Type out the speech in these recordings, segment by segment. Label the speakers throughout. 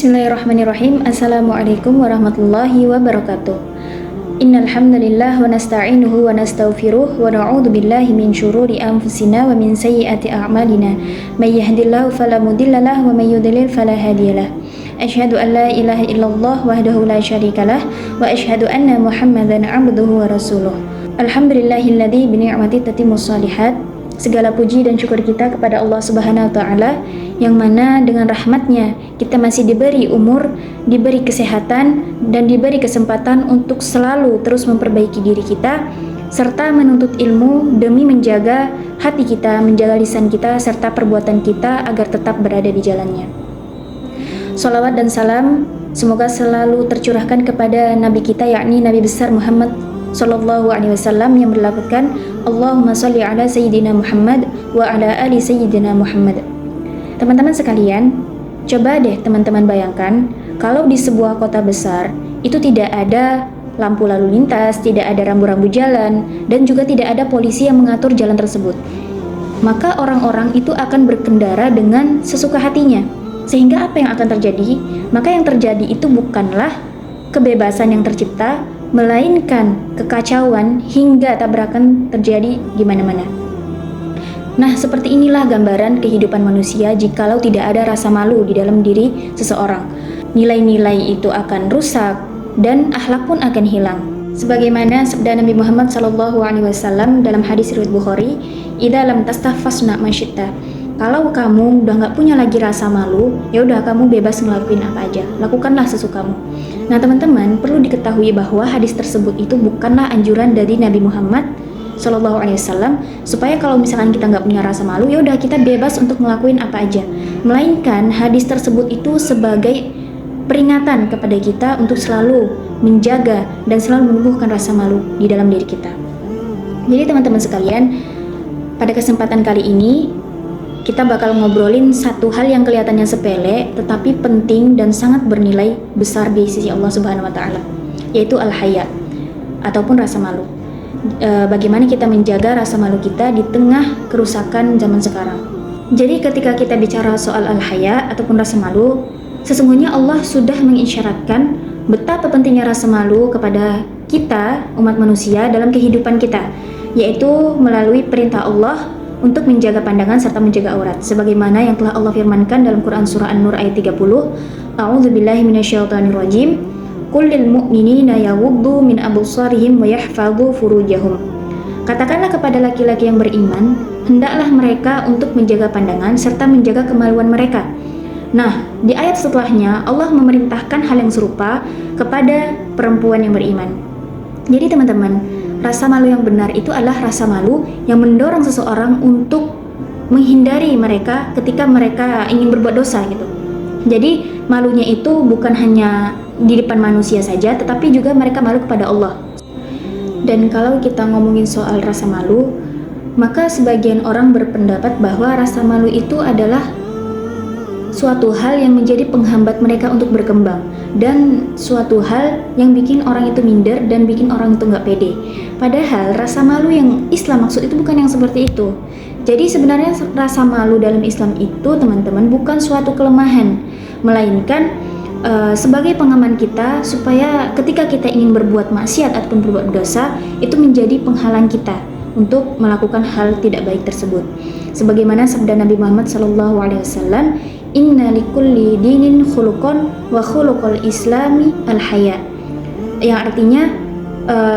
Speaker 1: Bismillahirrahmanirrahim. Assalamualaikum warahmatullahi wabarakatuh. Innal hamdalillah wa nasta'inuhu wa nastaghfiruh wa na'udzu billahi min syururi anfusina wa min sayyiati a'malina. May yahdihillahu fala mudhillalah wa may yudlil fala hadiyalah. Asyhadu an la ilaha illallah wahdahu la syarikalah wa asyhadu anna Muhammadan 'abduhu wa rasuluh. Alhamdulillahilladzi bi ni'matihi tatimmus shalihat. Segala puji dan syukur kita kepada Allah Subhanahu wa taala yang mana dengan rahmatnya kita masih diberi umur, diberi kesehatan dan diberi kesempatan untuk selalu terus memperbaiki diri kita serta menuntut ilmu demi menjaga hati kita, menjaga lisan kita serta perbuatan kita agar tetap berada di jalannya. Shalawat dan salam semoga selalu tercurahkan kepada Nabi kita yakni Nabi besar Muhammad Sallallahu Alaihi Wasallam yang berlafazkan Allahumma sholli ala Sayyidina Muhammad wa ala ali Sayyidina Muhammad. Teman-teman sekalian, coba deh teman-teman bayangkan kalau di sebuah kota besar itu tidak ada lampu lalu lintas, tidak ada rambu-rambu jalan, dan juga tidak ada polisi yang mengatur jalan tersebut. Maka orang-orang itu akan berkendara dengan sesuka hatinya. Sehingga apa yang akan terjadi? Maka yang terjadi itu bukanlah kebebasan yang tercipta, melainkan kekacauan hingga tabrakan terjadi di mana-mana. Nah, seperti inilah gambaran kehidupan manusia jikalau tidak ada rasa malu di dalam diri seseorang. Nilai-nilai itu akan rusak dan akhlak pun akan hilang. Sebagaimana sabda Nabi Muhammad SAW dalam hadis riwayat Bukhari, "Idza lam tastahfasna masyitta." Kalau kamu udah nggak punya lagi rasa malu, ya udah kamu bebas ngelakuin apa aja, lakukanlah sesukamu. Nah teman-teman, perlu diketahui bahwa hadis tersebut itu bukanlah anjuran dari Nabi Muhammad SAW supaya kalau misalkan kita nggak punya rasa malu, ya udah kita bebas untuk ngelakuin apa aja. Melainkan hadis tersebut itu sebagai peringatan kepada kita untuk selalu menjaga dan selalu menumbuhkan rasa malu di dalam diri kita. Jadi teman-teman sekalian, pada kesempatan kali ini kita bakal ngobrolin satu hal yang kelihatannya sepele tetapi penting dan sangat bernilai besar di sisi Allah Subhanahu wa taala, yaitu al-haya ataupun rasa malu. Bagaimana kita menjaga rasa malu kita di tengah kerusakan zaman sekarang. Jadi ketika kita bicara soal al-haya ataupun rasa malu, sesungguhnya Allah sudah mengisyaratkan betapa pentingnya rasa malu kepada kita umat manusia dalam kehidupan kita, yaitu melalui perintah Allah untuk menjaga pandangan serta menjaga aurat sebagaimana yang telah Allah firmankan dalam Quran surah An-Nur ayat 30, A'udzubillahi minasyaitonirrajim, qul lil mu'minina yaghuddu min absarihim wa yahfadzu furujahum. Katakanlah kepada laki-laki yang beriman, hendaklah mereka untuk menjaga pandangan serta menjaga kemaluan mereka. Nah, di ayat setelahnya Allah memerintahkan hal yang serupa kepada perempuan yang beriman. Jadi teman-teman, rasa malu yang benar itu adalah rasa malu yang mendorong seseorang untuk menghindari mereka ketika mereka ingin berbuat dosa gitu. Jadi malunya itu bukan hanya di depan manusia saja, tetapi juga mereka malu kepada Allah. Dan kalau kita ngomongin soal rasa malu, maka sebagian orang berpendapat bahwa rasa malu itu adalah suatu hal yang menjadi penghambat mereka untuk berkembang dan suatu hal yang bikin orang itu minder dan bikin orang itu nggak pede. Padahal rasa malu yang Islam maksud itu bukan yang seperti itu. Jadi sebenarnya rasa malu dalam Islam itu teman-teman bukan suatu kelemahan, melainkan sebagai pengaman kita supaya ketika kita ingin berbuat maksiat ataupun berbuat dosa itu menjadi penghalang kita untuk melakukan hal tidak baik tersebut. Sebagaimana sabda Nabi Muhammad SAW, "Inna likulli dinin khuluqan wa khuluqul islami al-haya." Yang artinya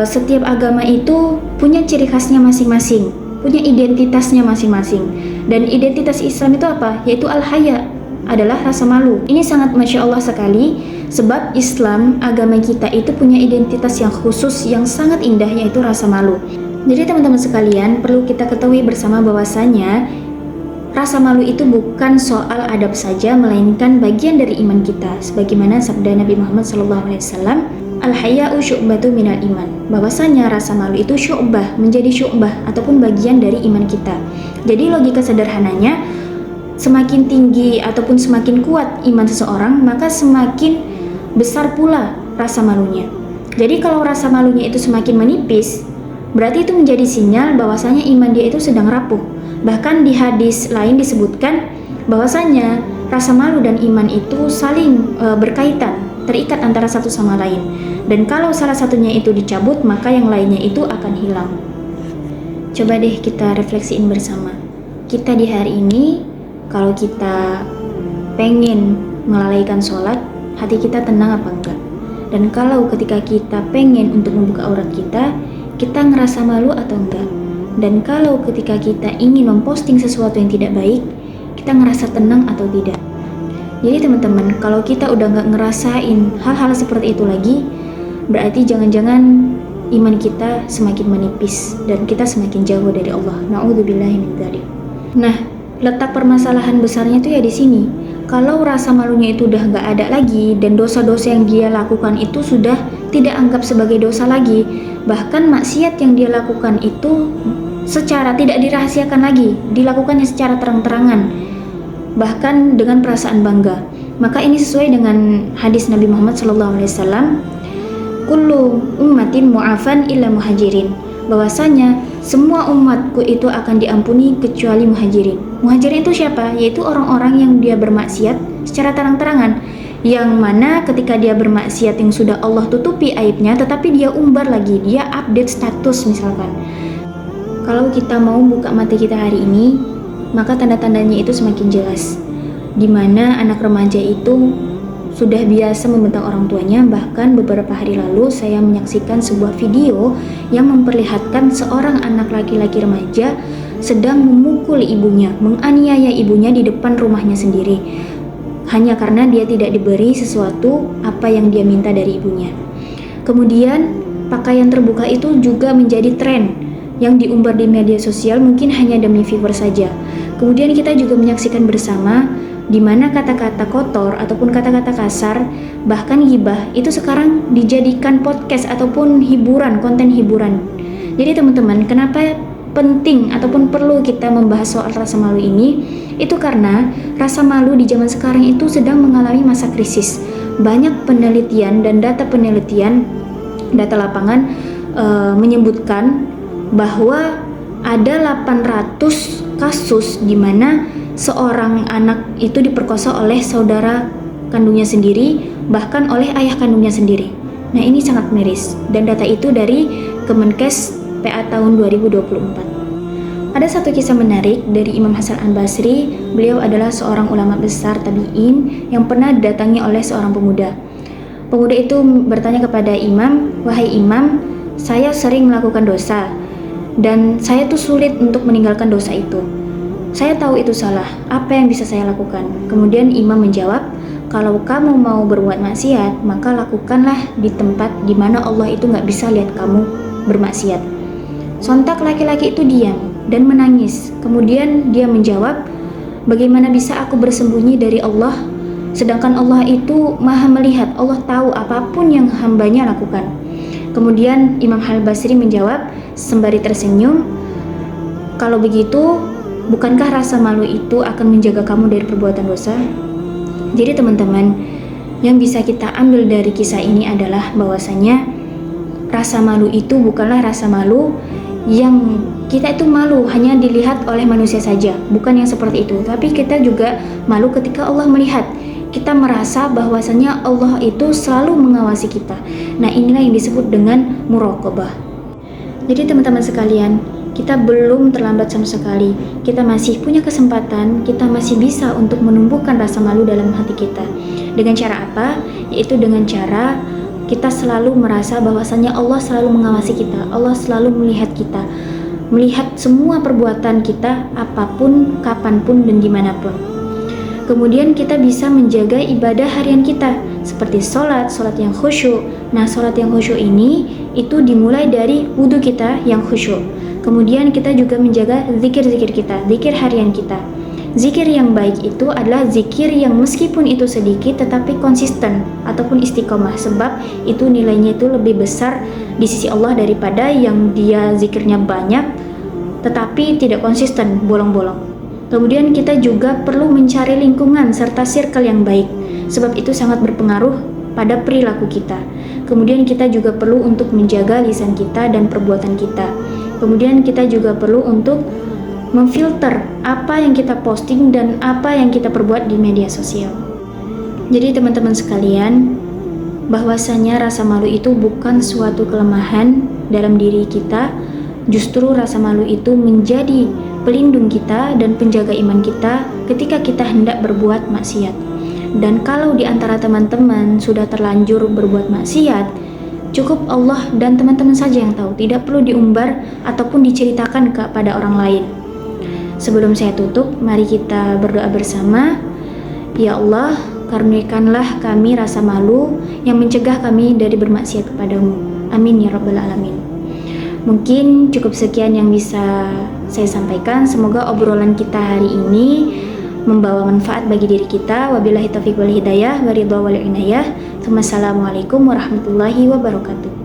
Speaker 1: setiap agama itu punya ciri khasnya masing-masing, punya identitasnya masing-masing. Dan identitas Islam itu apa? Yaitu al-haya, adalah rasa malu. Ini sangat Masya Allah sekali, sebab Islam, agama kita itu punya identitas yang khusus, yang sangat indah, yaitu rasa malu. Jadi teman-teman sekalian, perlu kita ketahui bersama bahwasanya rasa malu itu bukan soal adab saja, melainkan bagian dari iman kita. Sebagaimana sabda Nabi Muhammad SAW, "Al-haya'u syu'batu minal iman." Bahwasanya rasa malu itu menjadi syu'bah ataupun bagian dari iman kita. Jadi logika sederhananya, semakin tinggi ataupun semakin kuat iman seseorang, maka semakin besar pula rasa malunya. Jadi kalau rasa malunya itu semakin menipis, berarti itu menjadi sinyal bahwasanya iman dia itu sedang rapuh. Bahkan di hadis lain disebutkan bahwasanya rasa malu dan iman itu saling berkaitan, terikat antara satu sama lain. Dan kalau salah satunya itu dicabut, maka yang lainnya itu akan hilang. Coba deh kita refleksiin bersama. Kita di hari ini, kalau kita pengen melalaikan sholat, hati kita tenang apa enggak? Dan kalau ketika kita pengen untuk membuka aurat kita ngerasa malu atau enggak? Dan kalau ketika kita ingin memposting sesuatu yang tidak baik, kita ngerasa tenang atau tidak? Jadi teman-teman, kalau kita udah nggak ngerasain hal-hal seperti itu lagi, berarti jangan-jangan iman kita semakin menipis dan kita semakin jauh dari Allah. Na'udzubillahi min dzalik. Nah, letak permasalahan besarnya itu ya di sini. Kalau rasa malunya itu udah nggak ada lagi dan dosa-dosa yang dia lakukan itu sudah tidak anggap sebagai dosa lagi, bahkan maksiat yang dia lakukan itu secara tidak dirahasiakan lagi, dilakukannya secara terang-terangan, bahkan dengan perasaan bangga. Maka ini sesuai dengan hadis Nabi Muhammad SAW, kullu ummatin mu'afan illa muhajirin, bahwasanya semua umatku itu akan diampuni kecuali muhajirin. Muhajirin itu siapa? Yaitu orang-orang yang dia bermaksiat secara terang-terangan, yang mana ketika dia bermaksiat yang sudah Allah tutupi aibnya, tetapi dia umbar lagi, dia update status misalkan. Kalau kita mau buka mata kita hari ini, maka tanda-tandanya itu semakin jelas, dimana anak remaja itu sudah biasa membentak orang tuanya. Bahkan beberapa hari lalu saya menyaksikan sebuah video yang memperlihatkan seorang anak laki-laki remaja sedang memukul ibunya, menganiaya ibunya di depan rumahnya sendiri, hanya karena dia tidak diberi sesuatu apa yang dia minta dari ibunya. Kemudian pakaian terbuka itu juga menjadi tren yang diumbar di media sosial, mungkin hanya demi viewer saja. Kemudian kita juga menyaksikan bersama di mana kata-kata kotor ataupun kata-kata kasar, bahkan ghibah itu sekarang dijadikan podcast ataupun hiburan, konten hiburan. Jadi teman-teman, kenapa penting ataupun perlu kita membahas soal rasa malu ini? Itu karena rasa malu di zaman sekarang itu sedang mengalami masa krisis. Banyak penelitian dan data penelitian, data lapangan menyebutkan bahwa ada 800 kasus di mana seorang anak itu diperkosa oleh saudara kandungnya sendiri, bahkan oleh ayah kandungnya sendiri. Nah, ini sangat miris, dan data itu dari Kemenkes PA tahun 2024. Ada satu kisah menarik dari Imam Hasan Al-Basri. Beliau adalah seorang ulama besar tabi'in yang pernah didatangi oleh seorang pemuda. Pemuda itu bertanya kepada Imam, "Wahai Imam, saya sering melakukan dosa dan saya tuh sulit untuk meninggalkan dosa itu. Saya tahu itu salah, apa yang bisa saya lakukan?" Kemudian Imam menjawab, "Kalau kamu mau berbuat maksiat, maka lakukanlah di tempat di mana Allah itu nggak bisa lihat kamu bermaksiat." Sontak laki-laki itu diam dan menangis. Kemudian dia menjawab, "Bagaimana bisa aku bersembunyi dari Allah, sedangkan Allah itu maha melihat, Allah tahu apapun yang hambanya lakukan." Kemudian Imam Al-Basri menjawab sembari tersenyum, "Kalau begitu, bukankah rasa malu itu akan menjaga kamu dari perbuatan dosa?" Jadi teman-teman, yang bisa kita ambil dari kisah ini adalah bahwasanya rasa malu itu bukanlah rasa malu yang kita itu malu hanya dilihat oleh manusia saja, bukan yang seperti itu. Tapi kita juga malu ketika Allah melihat. Kita merasa bahwasanya Allah itu selalu mengawasi kita. Nah, inilah yang disebut dengan muraqabah. Jadi teman-teman sekalian, kita belum terlambat sama sekali. Kita masih punya kesempatan, kita masih bisa untuk menumbuhkan rasa malu dalam hati kita. Dengan cara apa? Yaitu dengan cara kita selalu merasa bahwasanya Allah selalu mengawasi kita, Allah selalu melihat kita, melihat semua perbuatan kita, apapun, kapanpun, dan dimanapun. Kemudian kita bisa menjaga ibadah harian kita, seperti sholat yang khusyuk. Nah, sholat yang khusyuk ini itu dimulai dari wudhu kita yang khusyuk. Kemudian kita juga menjaga zikir-zikir kita, zikir harian kita. Zikir yang baik itu adalah zikir yang meskipun itu sedikit tetapi konsisten ataupun istiqomah, sebab itu nilainya itu lebih besar di sisi Allah daripada yang dia zikirnya banyak tetapi tidak konsisten, bolong-bolong. Kemudian kita juga perlu mencari lingkungan serta circle yang baik, sebab itu sangat berpengaruh pada perilaku kita. Kemudian kita juga perlu untuk menjaga lisan kita dan perbuatan kita. Kemudian kita juga perlu untuk memfilter apa yang kita posting dan apa yang kita perbuat di media sosial. Jadi teman-teman sekalian, bahwasanya rasa malu itu bukan suatu kelemahan dalam diri kita, justru rasa malu itu menjadi pelindung kita dan penjaga iman kita ketika kita hendak berbuat maksiat. Dan kalau di antara teman-teman sudah terlanjur berbuat maksiat, cukup Allah dan teman-teman saja yang tahu, tidak perlu diumbar ataupun diceritakan kepada orang lain. Sebelum saya tutup, mari kita berdoa bersama. Ya Allah, karuniakanlah kami rasa malu yang mencegah kami dari bermaksiat kepadamu. Amin ya rabbal alamin. Mungkin cukup sekian yang bisa saya sampaikan. Semoga obrolan kita hari ini membawa manfaat bagi diri kita. Wabillahi taufiq wal hidayah, waridha wal inayah. Wassalamualaikum warahmatullahi wabarakatuh.